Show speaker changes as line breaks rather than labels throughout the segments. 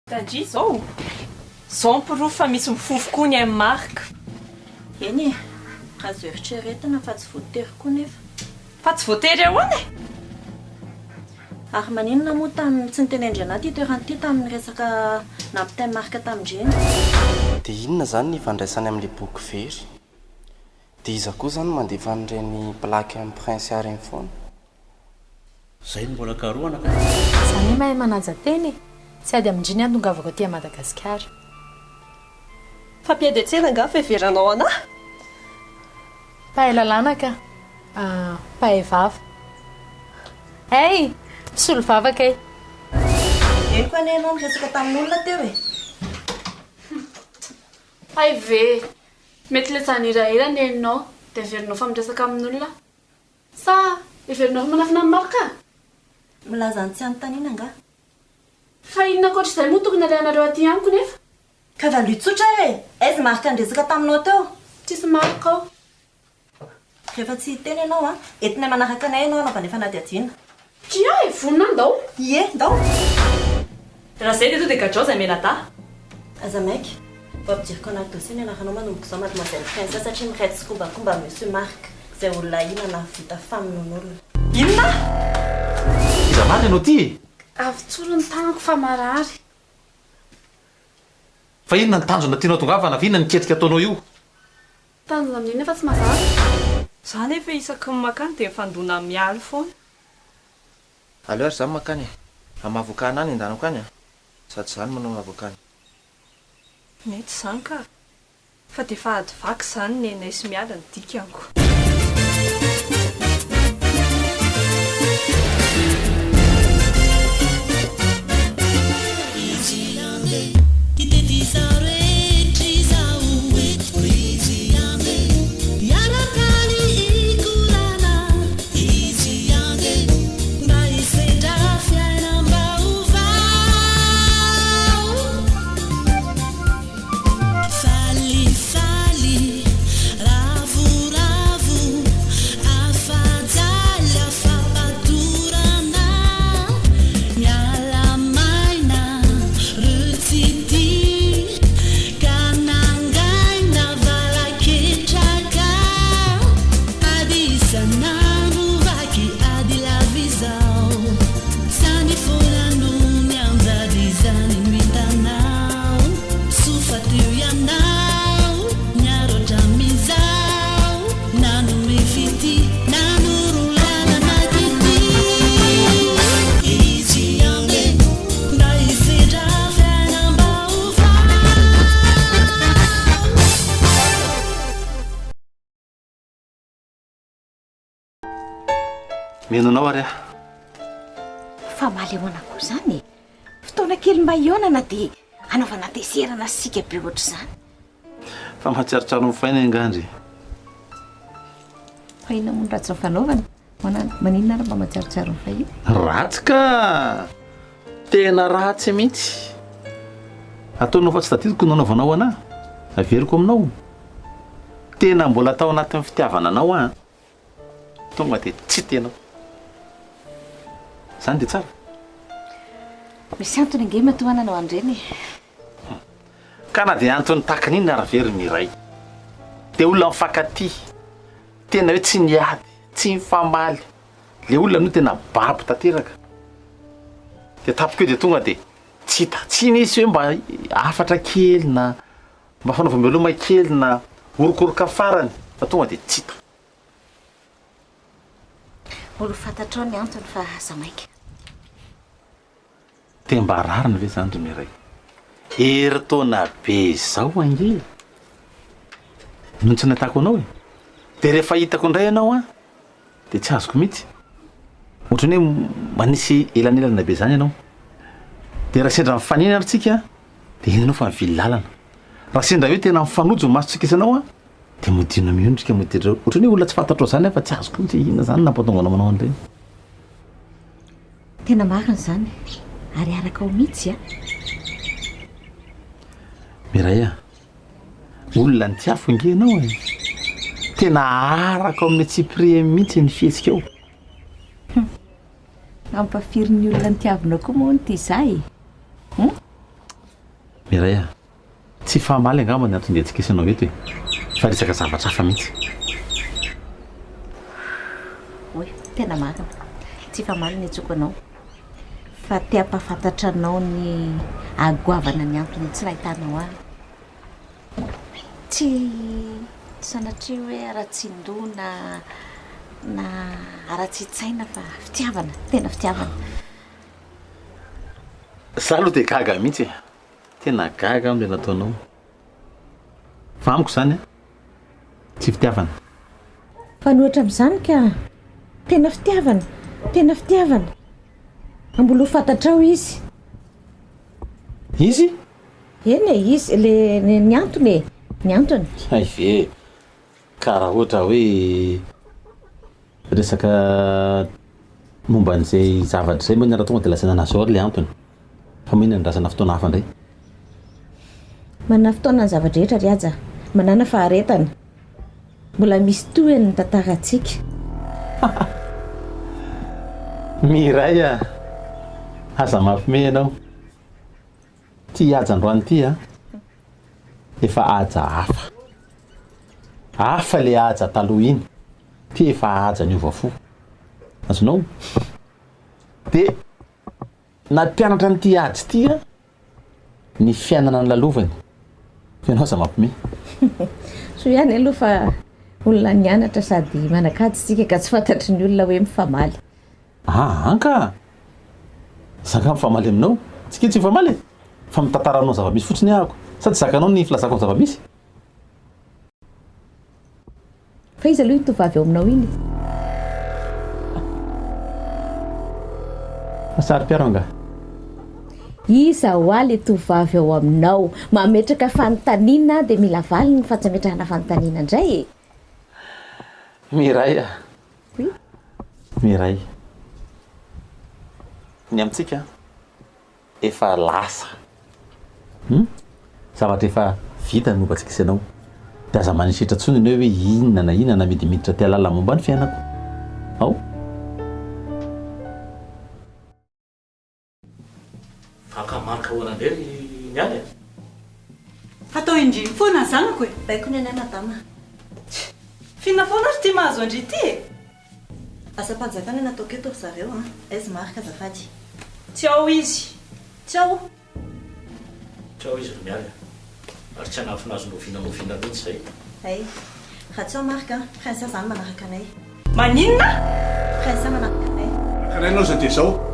Tadria zao mipirofo fa misy mifofo koa ny amin'ny marika.
Eny azo eritreretina fa tsy voatery koa nefa.
Fa tsy voatery ahoana e?
Ary maninona moa tamin'ny tsy nitenendry anaty toerana tamin'ny resaka nampitainy marika tamindreny.
Dia inona zany ny ifandraisany amin'ilay boky very? Dia iza koa zany mandefa an'ireny plaque amin'ny prince areny foana?
Zay no mbola karoana ka.
Zany mahay manaja teny e. Tsy ady amindriny any tongavako aty Madagasikara.
Fampiady an-tsena nga fiheveranao anahy?
Pahay lalàna ka. Pahay vava. Hey, misolo vava kay.
Eny koa ane ianao miresaka tamin'olona teo e.
Ay ve, mety le sanirahira ny hainao, dia heverinao fa miresaka amin'olona. Sa heverinao fa manafina amin'ny marika?
Milaza ny tsy anontaniana nga.
Fa inona koatr'izay moa tokony alehanareo aty amiko nefa?
Ka valotsotra e, aiza marika nresaka taminao teo?
Tsisy marika ao.
Rehefa tsy hiteny ianao a, entina manaraka anay ianao anaovana fanadihadiana.
Tria e, vonina ndao.
Ie, ndao.
Raha izay dia tonga dia gadrao izay menata.
Aza maika, mba ampidiriko anaty dosie ny anaranao manomboka izao mademoiselle Prince satria mireto sy kombakomba monsieur Marc, izay olona ina na vita faminon'olona.
Inona?
Iza marika ianao ty?
Avy-tsoro ny tanako fa marary.
Fa inona ny tanjona tianao tongavana fa inona ny ketrika ataonao io?
Tanjona amin'iny efa tsy mazary.
Izany efa isaky ny makany dia mifandona mialy foana.
Aleo ary zany makany amavokana any andanako any sady zany manao avokany.
Mety izany ka. Fa dia efa ady vaky izany ny anay sy miala ny dikanko.
Menonao ary
fa malehoana koa zany fotoana kely mba ionana dia anaovana teserana sika be ohatr' izany
fa mahatsiarotsaro ny faina angandry.
fa ina moa ratsy ny fanaovana maninona ary mba mahatsiarotsaro ny fahiny
Ratsy ka tena ratsy mihitsy ataonao fa tsy tadidiko no anaovanao anahy averiko aminao tena mbola atao anatin'ny fitiavana anao a tonga dia tsy tenao zany dia tsara.
misy antony ange matohananao andreny
Ka na dia antony takan'iny ary very miray dia olona mifankaty tena hoe tsy niady tsy mifamaly le olona no tena babo tanteraka dia tapokeo dia tonga dia tsy hita tsy misy hoe mba afatra kely na mba fanaova-meloma kely na orokoroka farany fa tonga dia tsy hita.
olo fantatrao ny antony fa aza maika
Dia mba rarina ve zany ry miray heritaona be izao ange noho tsy nahitako anao e dia rehefa hitako indray ianao a dia tsy azoko mihitsy ohatrany hoe manisy elanelana be zany ianao dia raha sendra mifanina ary tsika dia iny ianao fa mivily lalana raha sendra hoe tena mifanojo ny masotsika isanao a dia modina miondrika moditra ohatrany hoe olona tsy fantatrao zany fa tsy azoko mihitsy inona zany nampatonga manao an'ireny.
tena marina zany ary araka ao mihitsy a
miray a olona ny tiafo inge ianao e tena araka ao amin'ny tsiprie mihitsy ny fihetsika ao
ampafiry ny olona ny tiavinao koa moa ny ty izay.
Miray a tsy fahamaly angamba ny antony antsika isanao eto fa resaka zavatra hafa mihitsy.
Oe, tena marina. Tsy fahamaly ny antsoko anao. Fa te hampafantatra anao ny agoavana ny antony tsy nahitanao ahy. Tsy sanatria hoe ara-tsindona na ara-tsy-tsaina fa fitiavana, tena fitiavana.
Za aloha dia gaga mihitsy tena gaga am'le nataonao. Fa amiko zany tsy fitiavana.
Fa nohatra amin'izany ka tena fitiavana, tena fitiavana. Ambolo fantatrao izy.
Izy?
Eny e, izy ny antony e, ny antony.
Ay ve karaha ohatra hoe resaka momba an'izay zavatra izay moa ny raha tonga dia lasana anazy ao le antony. Fa moa iny andrasana fotoana hafa indray.
Manana fotoana ny zavatra rehetra ry aja, manana faharetana. Mbola misy tohany ny tantarantsika.
Miray a aza mampime ianao. Ty aja androany ty a efa aja hafa. Hafa le aja taloha iny. Ty efa aja ny ovafo. Azonao? Dia nampianatra n'ity ady ty a ny fiainana ny lalovany. Fianao aza mampime.
So ihany aloha fa olona nianatra sady manakady sika ka tsy fantatry ny olona hoe mifamaly.
Anka zaka mifamaly aminao. Tsika tsy mifamaly fa mitantaranao zava-misy fotsiny ahako. Sady zakanao ny filazako ny zava-misy.
Fa izy aloha tovavy ao aminao iny.
Masary piaro nga.
Iza ho aly tovavy ao aminao. Mametraka fanontaniana dia mila valy ny fatsametrahana fanontaniana indray e.
Miray a.
Oui.
Miray. Ny amintsika efa lasa. Zavatra efa vita ny momba antsika isanao. Dia aza manisitra tsony ny hoe inona na inona na midimiditra ty alala momba ny fiainako. Ao. Fakamarika hoana ndery nialy.
Fatao indriny foana ny zanako e.
Baiko ny anay madama.
Fihinana foana ary tia mahazo andry ity e.
Asa-panjakana natao keto ry zareo a. Aizy marika azafady.
Tsy ao izy.
Tsy ao.
Tsy ao izy ro mialy. Ary tsy hanafina azo novina novina mihitsy izay.
Ay, raha tsy ao marika, prince zany manaraka anay.
Maninona?
Prince manaraka anay.
Kanay anao zay dia izao.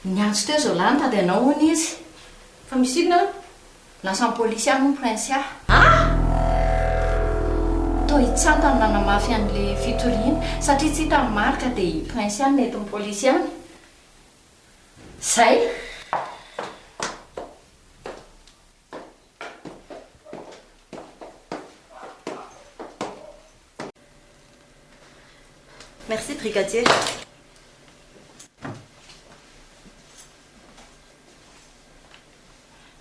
Niantso teo zao lany tady anao hono izy. Fa misy inona? Lasa ny polisy any ny prince ah! Toa hitsantany nanamafy an'le fitoriana satria tsy hitany marika dia prince any nety ny polisy any. Zay.
Merci brigadier.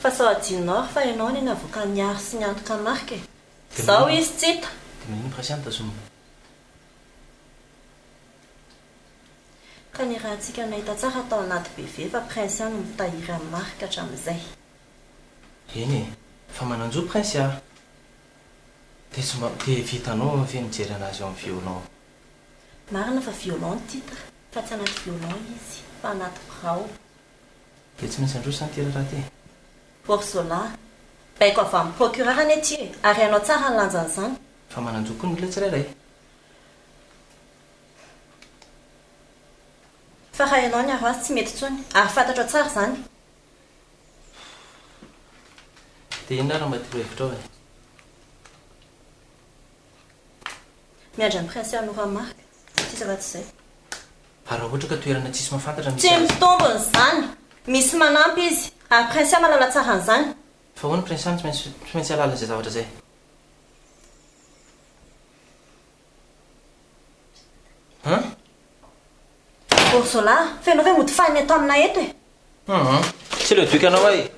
Fa sao adinao fa ianao ny navoaka ny ary sy ny antoka marika e. Zao izy tsy hita.
Dia manino prasiany tasoma.
Ka ny raha antsika nahita tsara tao anaty BV fa prince any mitahiry amin'ny marika hatramin'izay.
Eny e, fa mananjo prince a. Dia vitanao fe mijery anazy eo amin'ny violon.
Marina fa violon titre, fa tsy anaty violon izy, fa anaty birao.
Dia tsy maintsy androsa ny tira raha ty.
Orsola, baiko avy amin'ny procureur any aty e, ary ianao tsara ny lanjan'izany.
Fa mananjo koa ny olona tsirairay.
Fa raha ianao ny aro azy tsy mety tsony, ary fantatro tsara izany.
Dia inona raha mba tiro hevitra ao e?
Miandra ny prince anora marika, tsy zava-tsy izay.
Raha ohatra ka toerana tsisy mahafantatra misy
Tsy
azy.
mitombony izany, misy manampy izy, ary prince malala tsara an'izany.
fa hoany prinsany tsy maintsy alala zay zavatra zay.
Orsola, fenao ve mody fany atao amina eto e?
Tsy leo doikanao ay.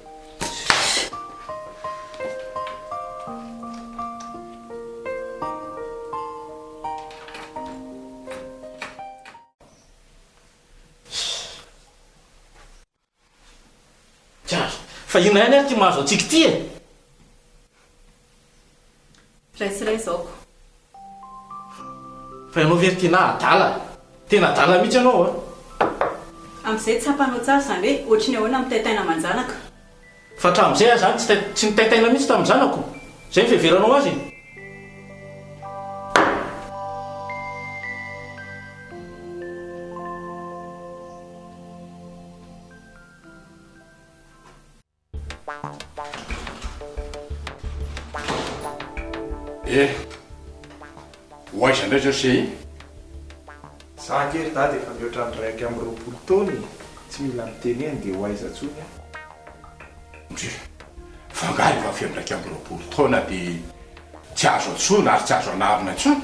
Fa ina ihany ary ty mahazo antsika ty e.
Raisiray zaoko.
Fa ianao very tena adala. Tena adala mihitsy ianao a.
Amin'izay tsy hampanao tsara izany hoe ohatry ny ahoana mitaitaina aman-janaka.
Fa hatramin'izay aho zany tsy nitaitaina mihitsy tamin'ny zanako. Zay ny fiheveranao azy.
Hoaiza indray zao se iny?
Za ankery dady efa mihoatra ny raiky amin'ny 20 taony, tsy mila miteny eny dia hoaiza tsony.
Ndry, fa ngahy efa feno raiky amin'ny 20 taona dia tsy azo antsona ary tsy azo anarina intsony.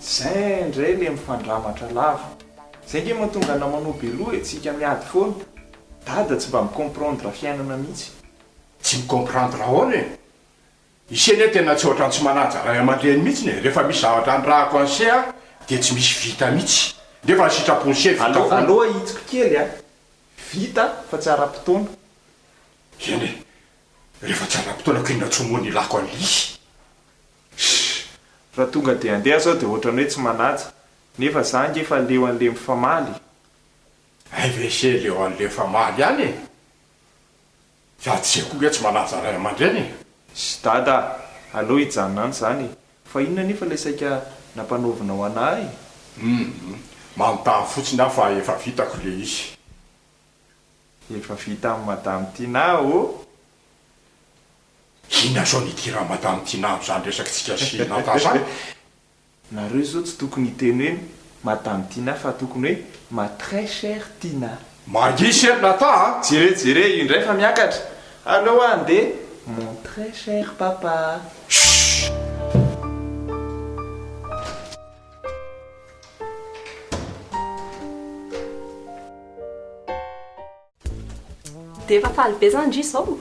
Zay indray le mifandramatra lava. Zay nge mahatonga namanao beloha etsika miady foana. Dada tsy mba mikomprendre fiainana mihitsy.
Tsy mikomprendre ahoana e? Iseny tena tsy ohatran'ny tsy manaja ray aman-dreny mihitsy ne. Rehefa misy zavatra andrahako anse a dia tsy misy vita mihitsy. Nefa ny sitrapony se vita foana.
Aloha hitsiko kely a. Vita fa tsy ara-potoana.
Eny e, rehefa tsy ara-potoana kinona tsy moa ny lako an'lisy.
Raha tonga dia andeha zao dia ohatran'ny hoe tsy manaja. Nefa za nge fa leo an'le mifamaly.
Ay ve se leo an'le famaly ihany e. Za tsy koa hoe tsy manaja ray aman-dreny e.
Sy dada, aloha hijanona any zany. Fa inona nefa le saika nampanaovina ho anahy?
Manontany fotsiny aho fa efa vitako le izy.
Efa vita amin'ny Madame Tina o.
Inona zao nitira Madame Tina amin'izany resakitsika sy nata zany?
Nareo zao tsy tokony hiteny hoe Madame Tina fa tokony hoe ma très chère Tina.
Mangisy ery nata
Jere indray fa miakatra. Allô andeha mon très cher papa.
Dia efa faly be zany ndry izao.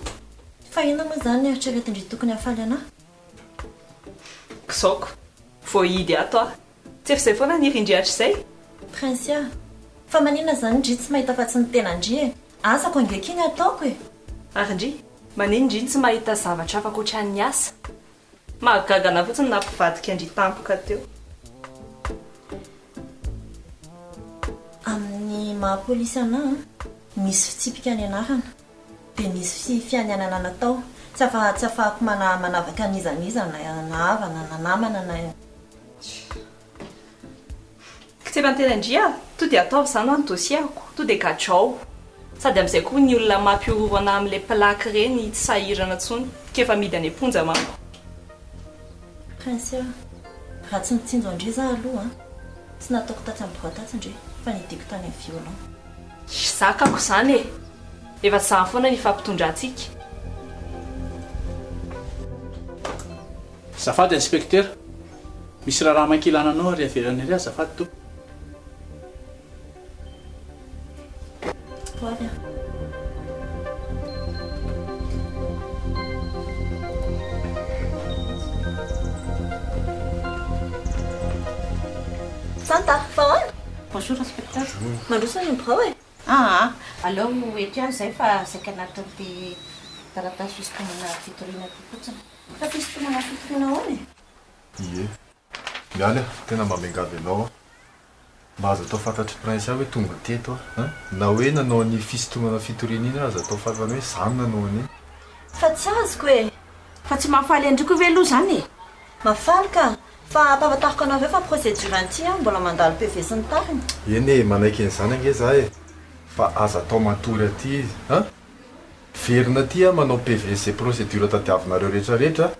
Fa ina moa zany eritreretindry tokony hafaly anahy?
Kisaoko, voahidy ato ah. Tsy efa izay foana ny rindrihatra izay.
Prinsia, fa manina zany ndry tsy mahita fa tsy ny tena ndry e. Asako angekiny ataoko e.
Ary ndry, manino ndry tsy mahita zavatra afaka ohatran'ny asa. Mahagagana fotsiny nampivadika ndry tampoka teo.
Amin'ny maha-polisy anahy misy fitsipika ny anarana. Dia misy fianianana natao. Tsy afahako manavaka nizanizana na havana na namana na
Tsy efa tena ndry ah, to dia ataovy izany ho ny dosiako, to dia gadrao. Sady amin'izay koa ny olona mampiorona amin'ilay plaky ireny tsy sahirana intsony, kefa midy any amponja manko.
Prinsia, raha tsy mitsinjo andry za aloha tsy nataoko tatsy amin'ny boîte ndry fa nidiko tany amin'ny violon.
Zakako izany e, efa tsy zany foana ny fampitondrantsika.
Zafady inspecteur, misy raha mankilana anao ary averany ary azafady to.
Voilà. Santa, fahoana?
Bonjour inspecteur.
Mandroso ny birao e?
Aleo eto ihany zay fa saika anatin'ity taratasy fisotomana fitoriana ty fotsiny.
Fa fisotomana fitoriana ahoana e?
Ie, mialy tena mamengavy anao mba azo atao fantatry prince hoe tonga teto na hoe nanao ny fisotomana fitoriana iny azo atao fantany hoe zany nanao an'iny.
Fa tsy azoko e.
Fa tsy mahafaly andriko ve aloha zany e?
Mafaly ka. Fa ampahafantariko anareo fa procédure anty mbola mandalo PV sy ny tariny.
Eny e, manaiky an'izany ange za e. Fa azo atao matory aty izy verina aty manao PV sy procédure tadiavinareo rehetrarehetra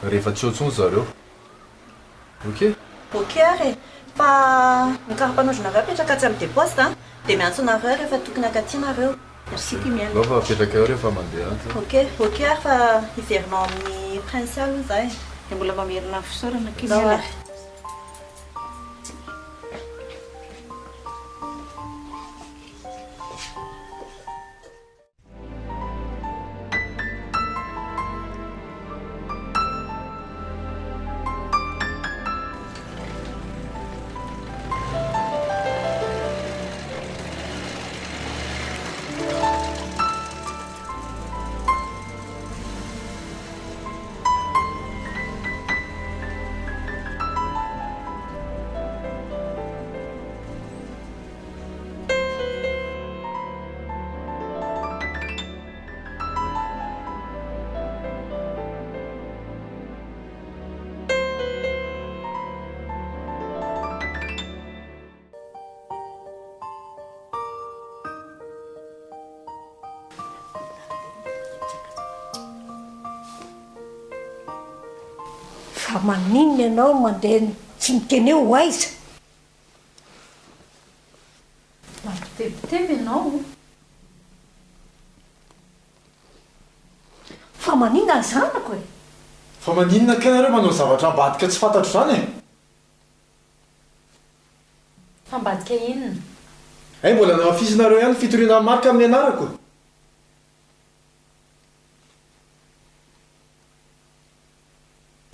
rehefa tsy ohatsony zareo. Ok?
Ok ary. Fa ny karapanondronareo apetraka tsy amin'ny deposte dia miantso nareo rehefa tokony akaty nareo. Merci Timiel.
Lova apetraka eo rehefa mandeha any.
Ok ary fa hiverinao amin'ny prince aloha zahay.
Dia mbola mamerina fisaorana
Ndao
Timiel.
ary.
Fa maninona ianao mandeha tsy miteny eo aiza?
Mampitebiteby ianao.
Fa maninona ny zanako e?
Fa maninona ka nareo manao zavatra ambadika tsy fantatro zany e?
Fambadika inona?
Ay mbola namafisinareo ihany fitoriana marika amin'ny anarako.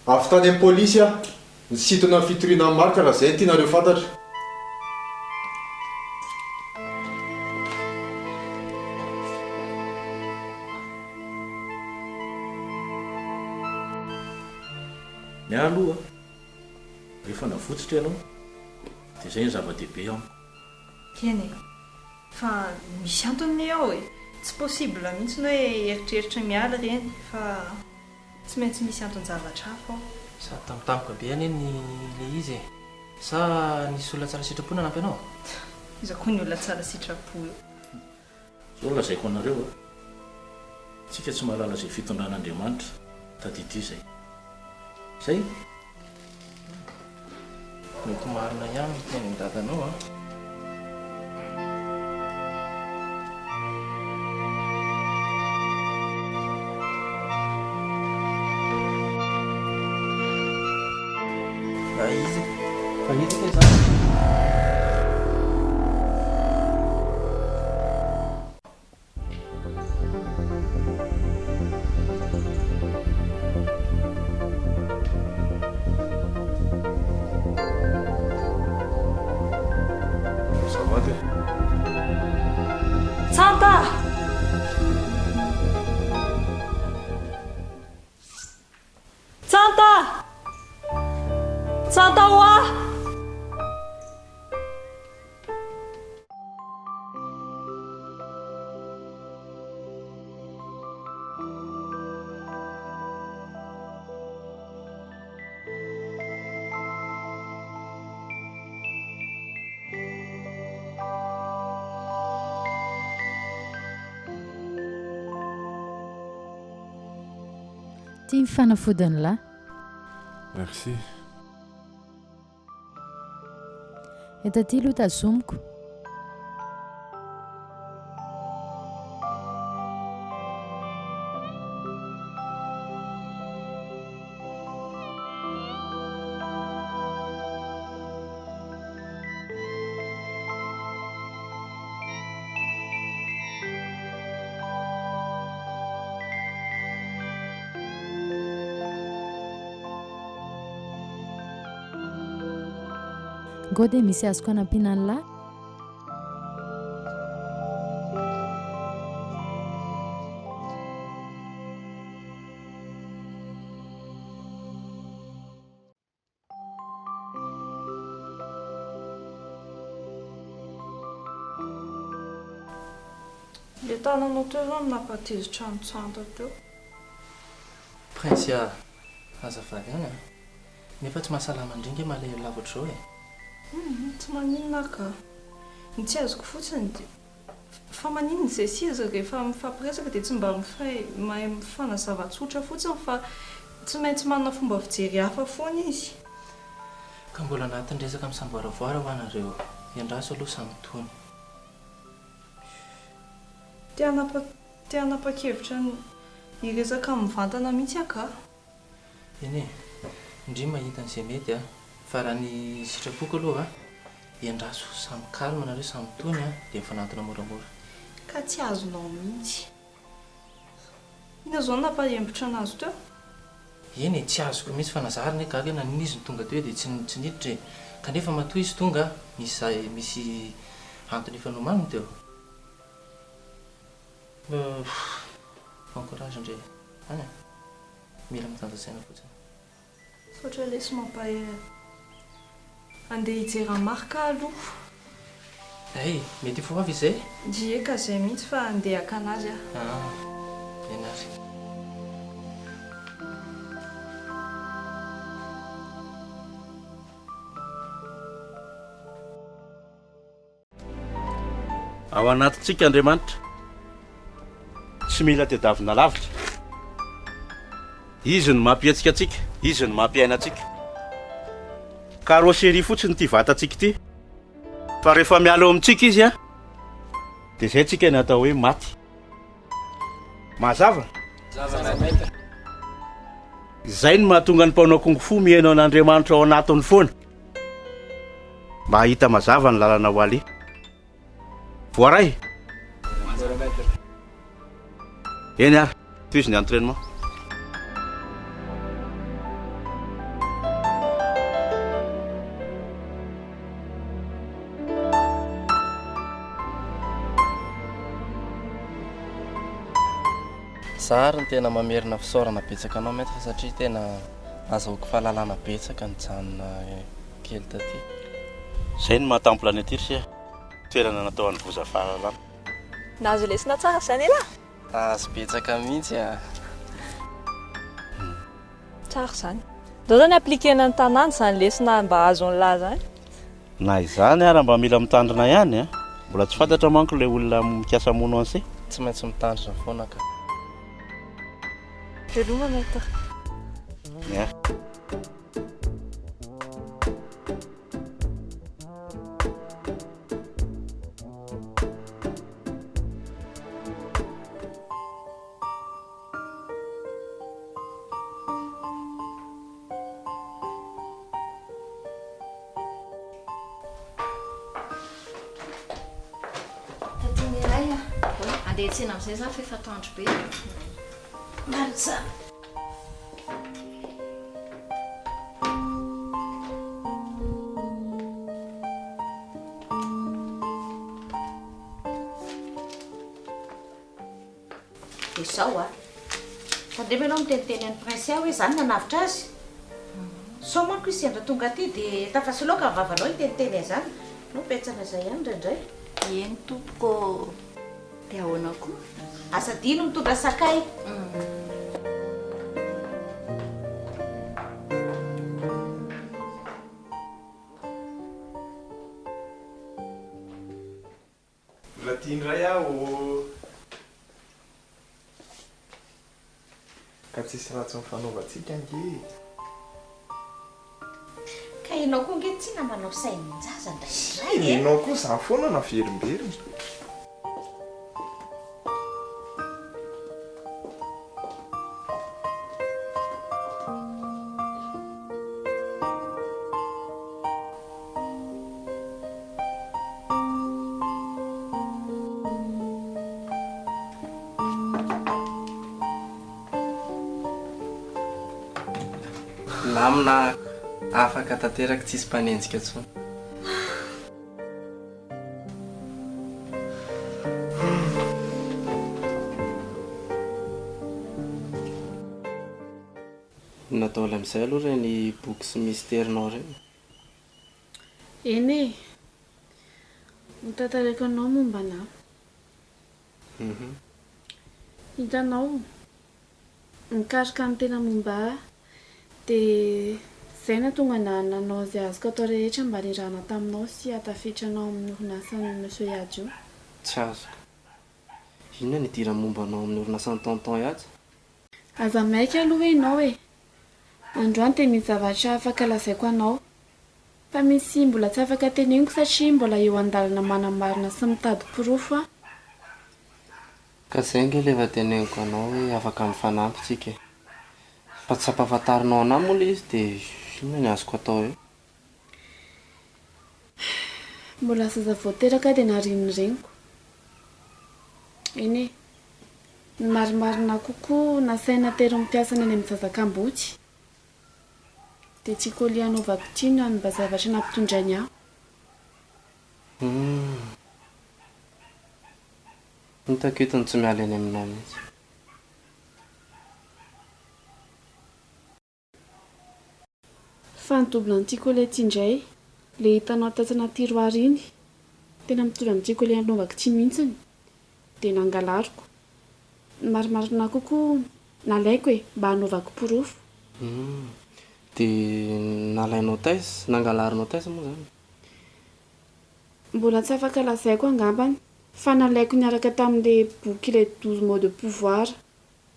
Avy tany amin'ny polisy aho, nisintona fitoriana marika raha izay tianareo fantatra.
Mialoha rehefa navotsitra ianao dia izay ny zava-dehibe ao.
Keny fa misy antony ao e, tsy possible mihitsy hoe eritreritra miala reny fa tsy maintsy misy antony-javatra hafa ao.
Sa tampotampoka be any le izy e. Sa nisy olona tsara sitrapo nanampy anao?
Iza koa ny olona tsara sitrapo io.
Zao lazaiko anareo a, tsika tsy mahalala izay fitondran'Andriamanitra tadidio izay. Zay
mety marina ihany teny dadanao a. Fa izy ke zany.
Tsanta! Tsanta! Tsanta hoa!
Tia mifanafodiny lahy.
Merci.
Eto aty aloha tazomiko. Go dia misy azoko hanampiana ny lahy.
Le tananao teo zao no nampatezitra ny Tsanta teo.
Prince azafady ihany a. Nefa tsy mahasalama indringa malay lavatra zao e.
Tsy maninona ka. Ny tsy azoko fotsiny dia fa maninona izay siza rehefa mifampiresaka dia tsy mba mahay mifanazava-tsotra fotsiny fa tsy maintsy manana fomba fijery hafa foana izy.
Ka mbola anatin'ny resaka misamboaravoara ho anareo. Iandraso aloha samy tony.
Tianapa-kevitra irezaka mivantana mihitsy aka.
Eny e, indri mahita an'izay mety a, fa raha ny sitrapoko aloha iandraso samy kalma nareo samy tony dia mifanatona moramora.
Ka tsy azonao mihitsy. Ina zao napahembotra anazy teo?
Eny e, tsy azoko mihitsy fanazariny gaga na n'izy ny tonga teo dia tsy niditra e. Kanefa matoa izy tonga misy antony efa nomaniny teo. Encourage ndre any mila mitanjasaina fotsiny.
Sotra lesy mampahay andeha hijery marika aloha.
Ay, mety fo avy izay?
Dieka izay mihitsy fa andeha haka anazy
Enary.
Ao anatintsika Andriamanitra tsy mila tedavina lavitra. Izy no mampiantsika atsika, izy no mampiaina atsika. Carrosserie fotsiny ty vatantsika ty. Fa rehefa miala eo amintsika izy dia izay tsika ny atao hoe maty. Mazava? Izay no mahatonga ny mpanao kungfu mihaino an'Andriamanitra ao anatiny foana mba hahita mazava ny lalana ho ale. Voaray. Eny ary, toy izy ny entraînement.
Zary ny tena mamerina fisaorana betsaka anao mety fa satria tena azahoako fahalalana betsaka ny janona kely taty.
Izay no mahatampo planety sia toerana natao an'ny voza fahalalana.
Nahazo lesona tsara izany ela?
Azo betsaka mihitsy
Tsara izany. Dao zany appliquena ny tanàna izany lesona mba azo ny laza zany.
Na izany ara mba mila mitandrina ihany mbola tsy fantatra manko ilay olona mikasa mono anse.
Tsy maintsy mitandrina foana ka.
Veloma maître.
Yeah.
Tatiny iray andeha tsena amin'izay za fa efa toandro be. Maritsana.
Dia izao tandremo ianao miteniteny an'ny prince hoe izany nanavitra azy. Sao manko izy sendra tonga aty dia tafasoloaka ny vavanao iteniteny izany. No petsana izay ihany indraindray.
Eny tompoko dia ahoana koa?
Asa dino mitondra sakay.
Mbola tia indray aho ka tsisy ratsy mifanaovantsika ange.
Ka ianao koa nge tsy namanao sainin-jaza
Sy ianao koa izany foana na verimberina.
Lamina afaka tanteraka tsisy mpanenjika intsony. Natao ilay amin'izay aloha ireny boky sy misterinao ireny.
Eny e, mitantarako anao momba anao. Hitanao, mikaroka ny tena momba ahy dia izay nahatonga nanao izay azoko atao rehetra mba nirahana taminao sy hatafitranao amin'ny orinasan'ny Monsieur Yadio.
Tsy azoko. Inona ny idira momba anao amin'ny orinasan'ny tonton Yadio?
Aza maika aloha ianao e. Androany dia misy zavatra afaka lazaiko anao. Fa misy mbola tsy afaka teneniko satria mbola eo an-dalana manamarina sy mitady pirofo.
ka zay nge le efa teneniko anao hoe afaka mifanampitsika fa tsy ampahafantarinao anahy moa le izy dia inona ny azoko atao eo.
Mbola zaza voateraka dia nariny reniko. Eny e, ny marimarina kokoa nasaina tery mampiasana any amin'ny zazakambotsy dia tsy kolia anaovako tino any mba zavatra nampitondrany aho.
Hitako eto ny tsy miala eny aminao mihitsy.
Fa nitobina ny kolia ty indray le hitanao tatsana tiroara iny tena mitovy amin'ny kolia anaovako ty mihitsiny dia nangalariko. Marimarina kokoa nalaiko e mba hanaovako porofo.
Dia nalainao taiza nangalarinao taiza moa zany?
Mbola tsy afaka lazaiko angambany fa nalaiko niaraka tamin'ilay boky ilay 12 mots de pouvoir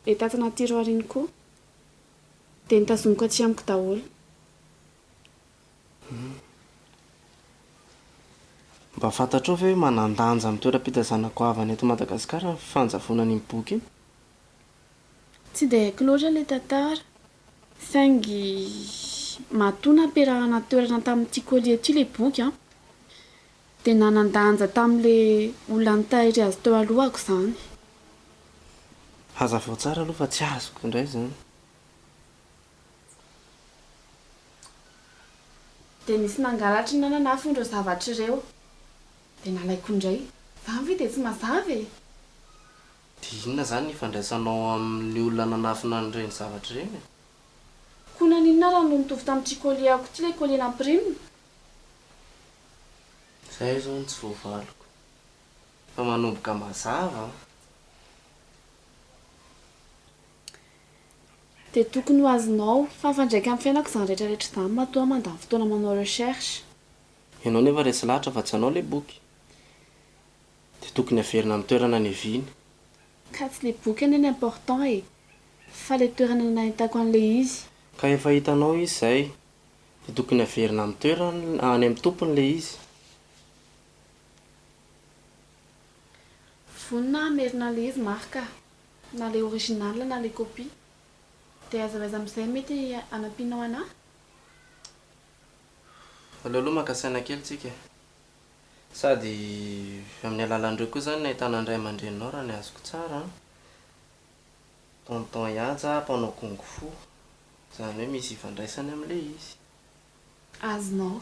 le tatsana tiroara iny koa dia nitazomiko atsy amiko daholo.
Mba fantatrao ve manandanja amin'ny toeram-pitazanako avana eto Madagasikara ny fanjavona ny boky iny?
Tsy dia haiko loatra ilay tantara saingy matoa nampiarahana toerana tamin'ity kolia ty ilay boky dia nanandanja tamin'ilay olona nitahiry azy teo alohako izany.
Hazavao tsara aloha fa tsy azoko indray izany.
Dia nisy nangalatra ny nananafy ireo zavatra ireo dia nalaiko indray. Izany ve dia tsy mazava e?
Dia inona izany ny ifandraisanao amin'ny olona nanafina an'ireny zavatra ireny?
Koa naninona raha no nitovy tamin'ity koliako ty ilay kolia nampirimina?
Izay izao no tsy voavaliko fa manomboka mazava.
Dia tokony ho azonao fa fandraika amin'ny fiainako izany rehetrarehetra izany matoa mandany fotoana manao recherche.
Ianao nefa resy lahatra fa tsy anao ilay boky dia tokony averina amin'ny toerana neviny.
Ka tsy ilay boky anie ny important e fa ilay toerana nahitako an'ilay izy.
Ka efa hitanao izy izay dia tokony averina amin'ny toerana any amin'ny tompony ilay izy.
Vonina amerina ilay izy marika na ilay original na ilay copie dia azavaiza amin'izay mety anampianao anahy?
Aleo aloha maka saina kely tsika sady amin'ny alalan'ireo koa izany nahitana indray aman-dreninao raha ny azoko tsara. Tonton Ianja mpanao kongo fo izany hoe misy ifandraisany amin'ilay izy.
Azonao.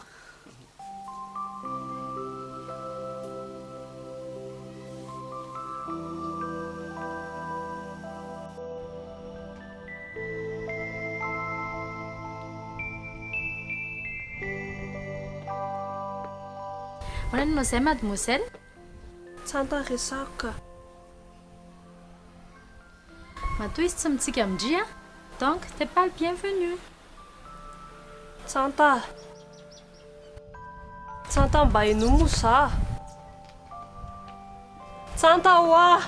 Manano izay mademoiselle?
Tsanta resako ka.
Matoa izy tsy mitsika amindria, donc t'es pas le bienvenu.
Tsanta. Tsanta mba inomo za. Tsanta hoa.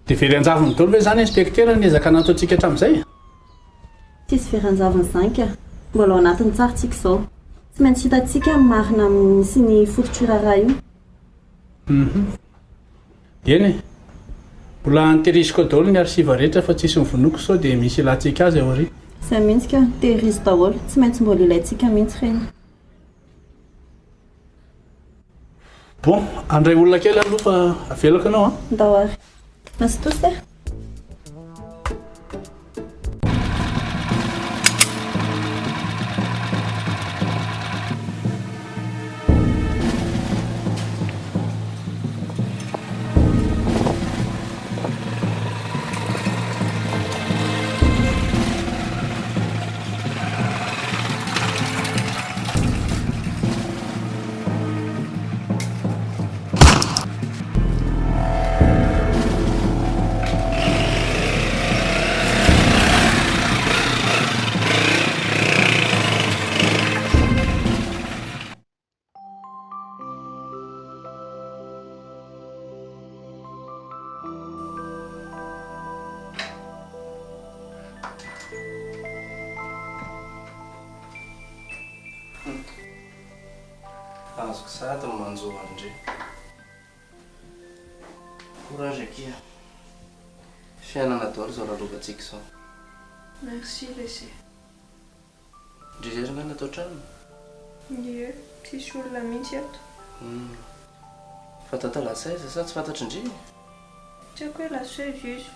Dia veranjavany daholo ve izany inspektera niezaka nataontsika hatramin'izay?
Tsisy veranjavany izany ka. Mbola ao anatin'ny tsarintsika izao. Tsy maintsy hitantsika ny marina sy ny fototr'iraharaha io.
Eny e, mbola nitehiriziko daholo ny arsiva rehetra fa tsisy mivonoko sao dia misy ilantsika azy ao ary.
Izay mihitsy ka, tehirizy daholo. Tsy maintsy mbola ilayntsika mihitsy ireny.
Bon, andray olona kely aloha fa avelako anao
Ndao ary. Masy tosa e?
azoko sady manjoa andre courage akia fiainana daholo zao lalovantsika zao.
Merci lesy.
Ndrezerina natao trano?
Ie, tsisy olona mihitsy ato.
Fantata lasaiza sa tsy fantatry indri?
Tsy haiko hoe lasaiza izy.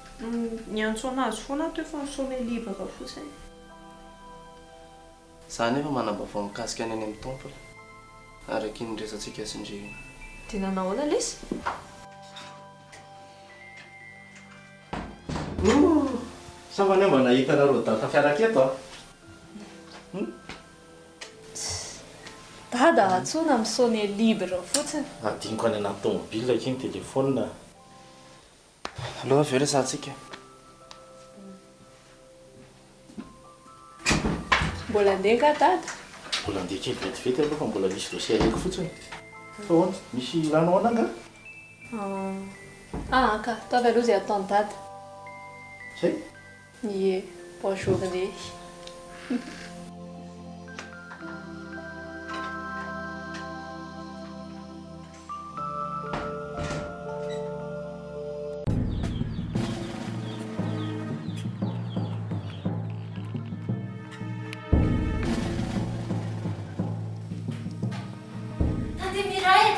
Niantso anazy foana teo fa misome libre fotsiny.
Za nefa manambavao mikasika any amin'ny temple araky ny resantsika sy ndre.
Dia nanahoana lesy?
Samany mba nahitanareo data fiaraka eto
Dada atsona misone libre fotsiny.
adiniko any anaty tomobile iny telefôna.
Aloha aveo resantsika.
Mbola andeha ka dada?
Mbola andeha kely vetivety aloha fa mbola misy dossier alaiko fotsiny. Fa hoana misy rano ananga?
Ka ataovy aloha izay ataony dada.
Zay?
Ie, bonne journée.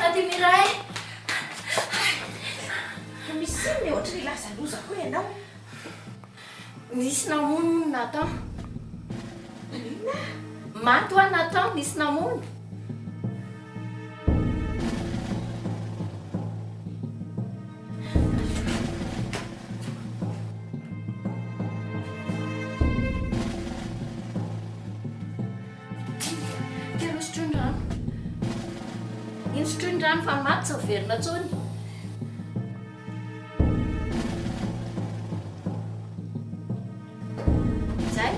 Tati Miray. Misy ny ohatry lazaloza koa ianao.
Nisy namono Nathan. Maty hoa Nathan, nisy namono. Telo sotroindrano. Iny sotroindrano fa maty tsy averina tsony. Zay.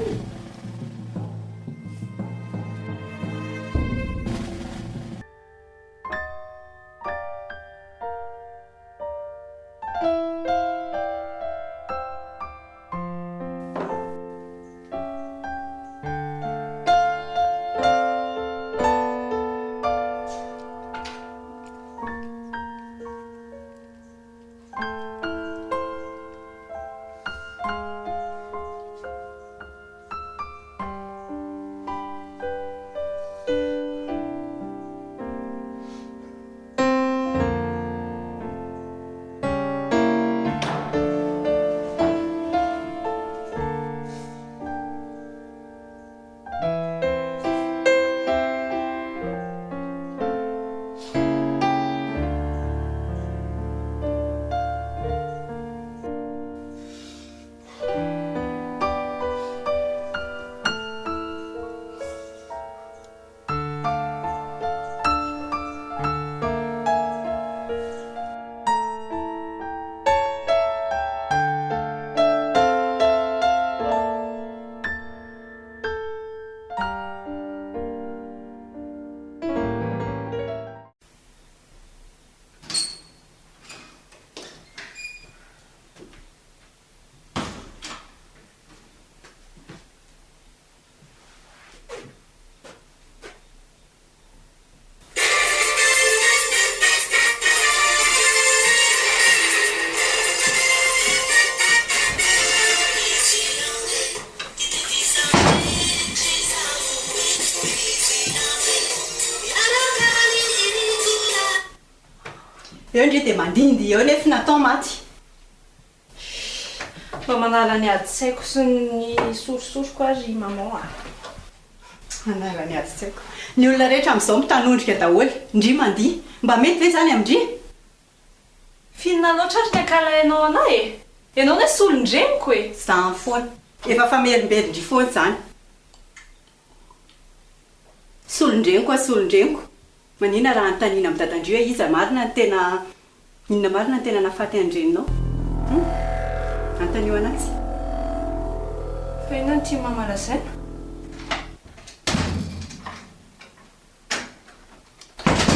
Eo ndre dia mandindy eo nefa natao maty.
Mba manala ny adi-tsaiko sy ny sorosoroko azy maman a.
Manala ny adi-tsaiko. Ny olona rehetra amin'izao mitanondrika daholo. Ndry mandihy. Mba mety ve zany amindry?
Fihinana loatra ary ny ankalainao anahy e. Ianao ne solondreniko e.
Zany foana. Efa famelombelondry foana zany. Solondreniko a solondreniko. Manina raha antanina amin'ny dadandrio hoe iza marina ny tena inona marina ny tena nafaty andreninao. Antanio anazy.
Fa inona ny tia mama lazaina?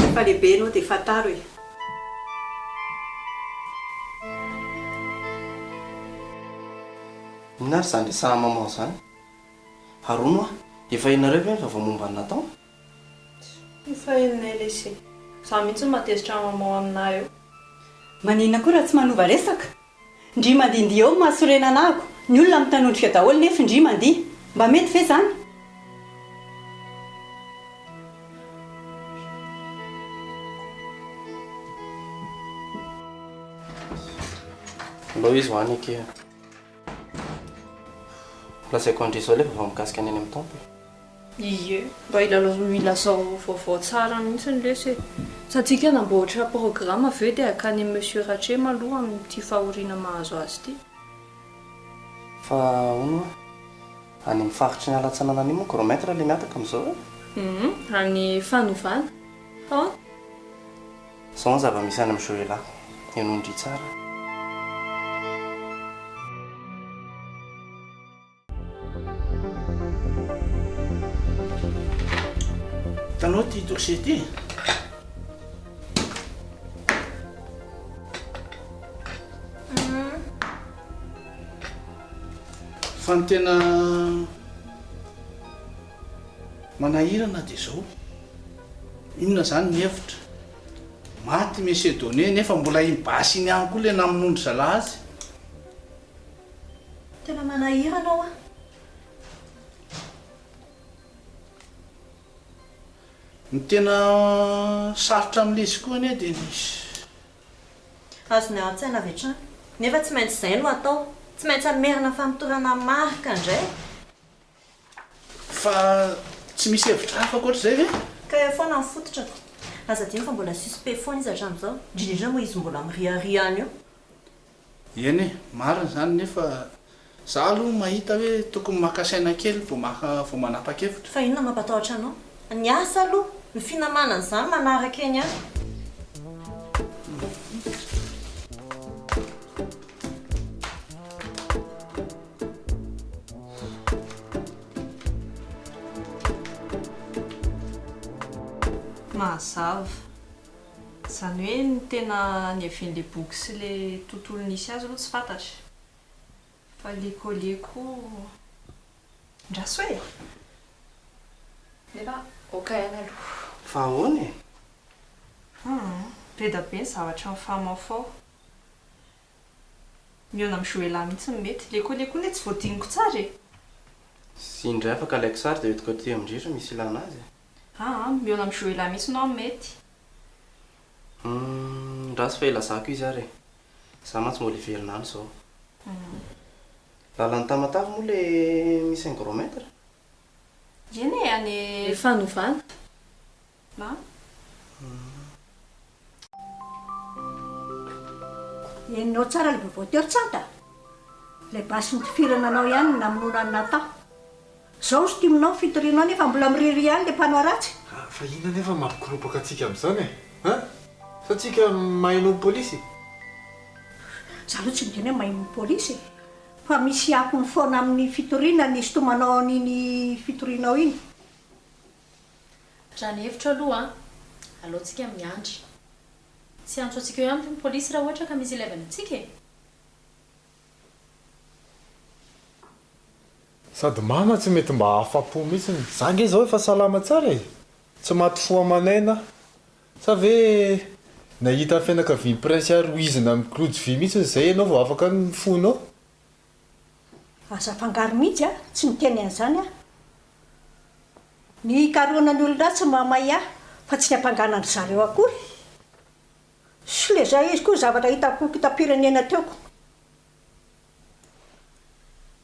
Efa lehibe anao dia fataro e.
Inona ary zany resaha maman zany? Arono a, efa inareo ve fa vao momba ny Nathan?
Fahenonay lesy za mihitsy matezitra mamao aminay eo.
Manina koa raha tsy manova resaka. Ndry mandihindia eo mahasorena anako. Ny olona mitanondrika daholo nefa ndry mandihy. Mba mety ve zany?
Lo izy hoany ake. Lasaiko andriso alefa vao mikasika any amin'ny tompo.
Ie, mba ilazao vaovao tsara mihitsy ny lesy. Satsika namboatra programme aveo dia akany Monsieur Rache maloha amin'ity fahoriana mahazo azy ity.
Fa ono any amin'ny faritry ny alatsanana any moa kilomètre le miataka amin'izao.
Any fanovana.
Zao ny zava-misy any amin'ny Joela. Enondry tsara.
Tanao ty dossier ty? Fa ny tena manahirana dia zao. Inona zany ny hevitra? Maty Monsieur Donné nefa mbola imbasy iny ihany koa le namin'ondry zala azy.
Tena manahirana ao a.
Ny tena sarotra amin'ilay izy koa anie dia nisy
Azony an-tsaina avy hatrany. Nefa tsy maintsy izay no atao. Tsy maintsy amerina famitorana marika indray.
Fa tsy misy hevitra hafa koatr'izay ve?
Ka eo foana ny fototrako. Aza dino fa mbola suspect foana izy hatramin'izao. Indrindra moa izy mbola miriaria any eo.
Eny e, marina zany nefa za aloha mahita hoe tokony maka saina kely vao manapa-kevitra.
Fa inona mampatahotra anao? Ny asa aloha, ny finamanana izany manaraka eny any.
Mazava. Zany hoe ny tena ny avian'le boky sy le tontolo nisy azy aloha tsy fantatra. Fa lekolieko ndraso e. Nefa okaina aloha.
Fa ahoana e?
Be da be ny zavatra mifamafao. Miona amin'ny Joela mihitsy ny mety. Lekolieko ny tsy voadiniko tsara e.
Sy indray afaka alaiko sary dia hoetiko aty amindritra misy ilana azy.
Miona amin'ny Joela mihitsy no mety.
Ndraso fa ilazako izy ary. Za mantsy mbola hiverinany zao. Lalany Tamatavy moa le misy 1 kilomètre.
Eny e, any fanovana. Na?
Enao tsara le voatery tsanta. Le basy nitifirana anao ihany namonoana ny natao. Zao sy timinao fitorinao nefa mbola miriri ihany le mpanao ratsy.
Fa ina nefa mampikiropaka atsika amin'izany e? Fa tsika mahaino polisy?
Za aloha tsy midiny hoe mahaino polisy. Fa misy akony foana amin'ny fitoriana ny sotomanao an'iny fitorinao iny.
Raha ny hevitra aloha alohantsika miandry. Tsy antso antsika eo ihany ny polisy raha ohatra ka misy ilaivana antsika e.
Sady mama tsy mety mba afa-po mihitsiny. Za nge zao efa salama tsara e. Tsy maty fo amanaina. Sa ve nahita fianakavian'ny prince aroizina amin'ny kilody vy mihitsy izay ianao vao afaka ny fonao?
Aza fangaro mihitsy a, tsy miteny an'izany a. Ny karoana ny olona tsy mamay ahy, fa tsy ny ampanganany zareo akory. Sy le zay izy koa zavatra hitako kitapirenena teoko.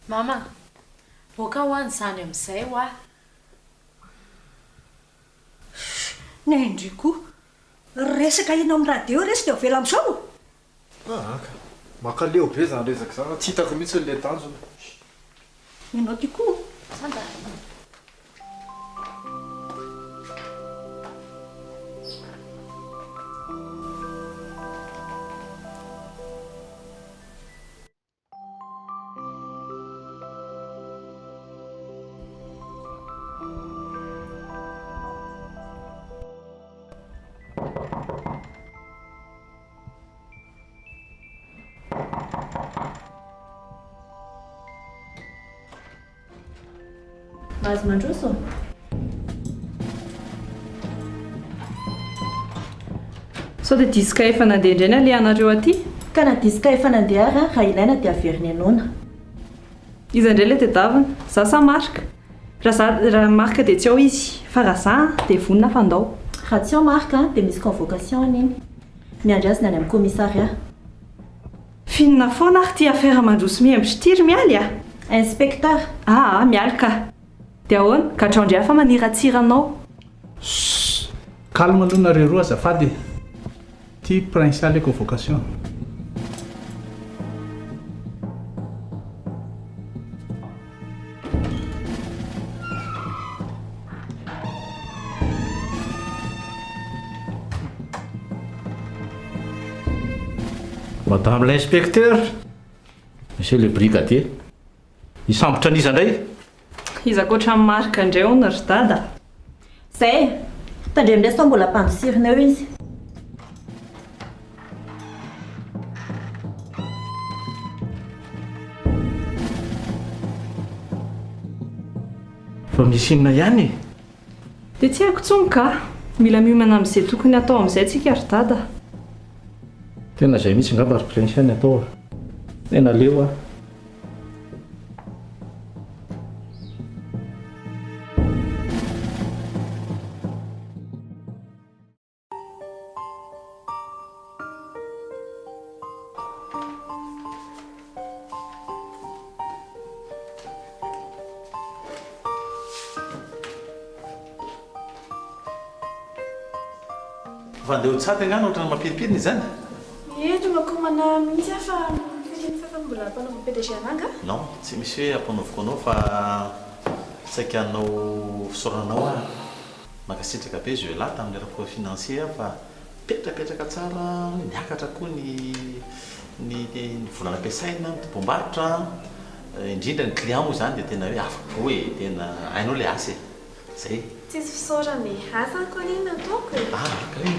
Mama, boaka ho any zany amin'izay ho aho.
Nendry koa. Resaka ianao amin'ny radio resy dia vela amin'izao.
Aka. Makaleo be zany resaka zany. Tsy hitako mihitsy le tanjona.
Ianao ty koa.
Sanda.
Mahazo mandroso?
sao dia diska efa nandeha indray ny alehanareo aty
ka na diska efa nandeha ary raha ilaina dia averiny anona
izy indray ilay tedavina za sa marika raha marika dia tsy ao izy fa raha za dia vonina fandao
raha tsy ao marika dia misy convocation an'iny miandrazina any amin'ny commissariat
finina foana ary ty affaire mandroso miembry mialy
inspecteur
mialy ka dia ahoana ka hatraondray afa maniratsiranao
calme aloha nareo roa azafady ty principal convocation
Madame l'inspecteur, monsieur le brigadier, hisambotra an'iza indray
izy akoatra amin'ny marika indray hono ry dada
zay tandre amin'ilay sao mbola ampandosirina eo izy
fa misy inona ihany
dia tsy haiko tsony ka mila miomana amin'izay tokony atao amin'izay tsika ry dada
tena izay mihitsy ngamba ry prinsiany atao tena leo vandeha ho tsata ngano ohatrany mampiripirina izany
etombakomana mihitsy afa fa mbola mpanaova PDG ananga
non tsy misy hoe ampanaoviko anao fa saika anao fisaoranao makasitraka be je là tamin'ny rapport financier fa petrapetraka tsara niakatra koa ny volana ampiasaina mitobom-barotra indrindra ny client moa zany dia tena hoe afaka hoe tena hainao le asa zay
tsisy fisaorany asako an'iny ataoko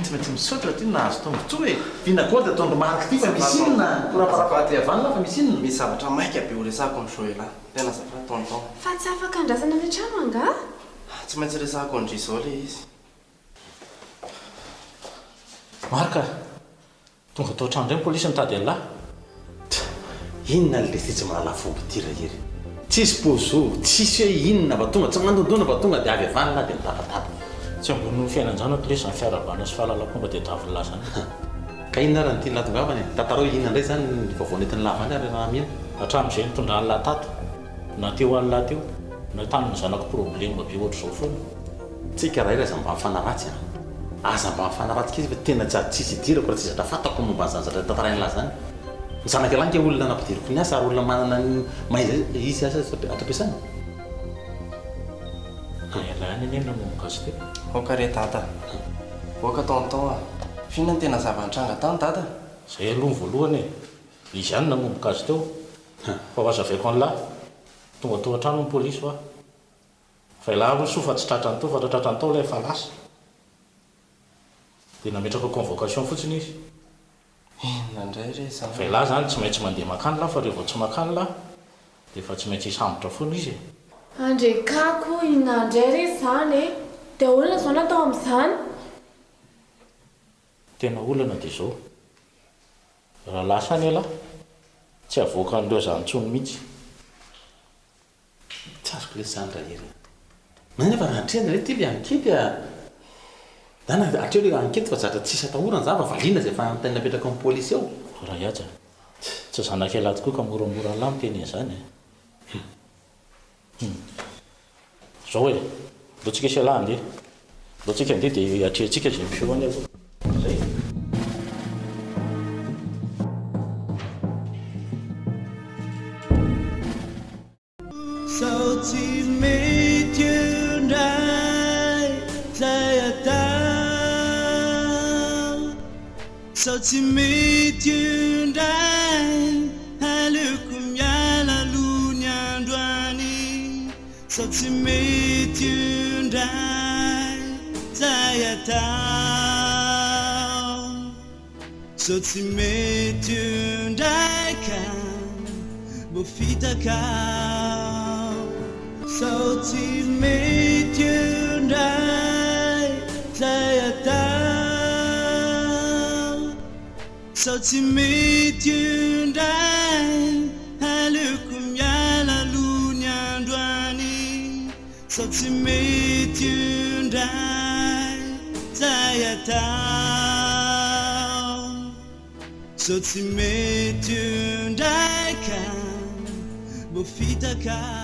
tsy maintsy misaotra ty nahazo tombotsoa hoe vinagody ataondro marika ty fa misy inona koraparapahty avanina fa misy inona
misy zavatra maika be horesako ny joela tena zavatra tonton
fa tsy afaka andrasana ny trano anga
tsy maintsy resako andry izao le izy
marika tonga tao trano indray ny polisy mitady an'lahy inona le tsy mahala fomba ty rahery tsisy pozo tsisy hoe inona va tonga tsy mandondona va tonga dia avy avanina dia mitapatapa
tsy ambony fiainanjana to le izany fiarabana sy fahalalapomba dia daviny lahy zany
ka inona raha ny tia latongavany tantarao inona indray zany vavaonetiny lavany ary raha mihina
hatramin'izay nitondra ny lahy tato na teo any lahy teo na taniny zanako problema be ohatr' izao foana
tsika raha ira aza mba mifanaratsy aza mba mifanaratsika izy fa tena jady tsisy idirako raha tsy zatra fatako momba nyzany zatra tantarainy lahy zany zanaka lanka olona nampidiriko ny asa ary olona manana maiza izy asa ato-piasana
lahany eny namomokazy teo
okare dada oaka tonton fihinany tena zava-nitranga tany dada
zay aloha ny voalohany izy ihany namomokazy teo fa ho azavaiko an'lahy tonga tao an-trano ny polisy fa ilahy aloha soa fa tsy tratrany tao fa tratrany tao ilay efa lasa dia nametraka convocation fotsiny izy
inona indray re zany
fa ilahy zany tsy maintsy mandeha makany lahy fa rehefa tsy makany lahy dia efa tsy maintsy hisambotra foana izy
andrekako inandray re zany dia olona zao natao amin'izany
tena olana dia izao raha lasa any alahy tsy avoaka an'ireo zany-tsony mihitsy
tsy azoko le zany raha hery manefa raha atrena re ty le ankety dana atreo le ankety fa zatra tsisy atahorana za fa valiana zay fa tena napetraka amin'ny polisy ao
raha iaja tsy zanaka elahy tokoa ka moramora lahy miteny izany zao hoe lotsika isy alahy andeha lotsika andeha dia atrehantsika zay misehoany avo zay
sao tsy mety ndray zay atao sao tsy mety ndray aleoko miala lohany androany sao tsy mety ndray zay atao sao tsy mety ndraika mbô fitaka sao tsy mety ndray zay atao sao tsy mety indray aleoko miala lohany androany sao tsy mety indray zay atao sao tsy mety indray ka mbô fitaka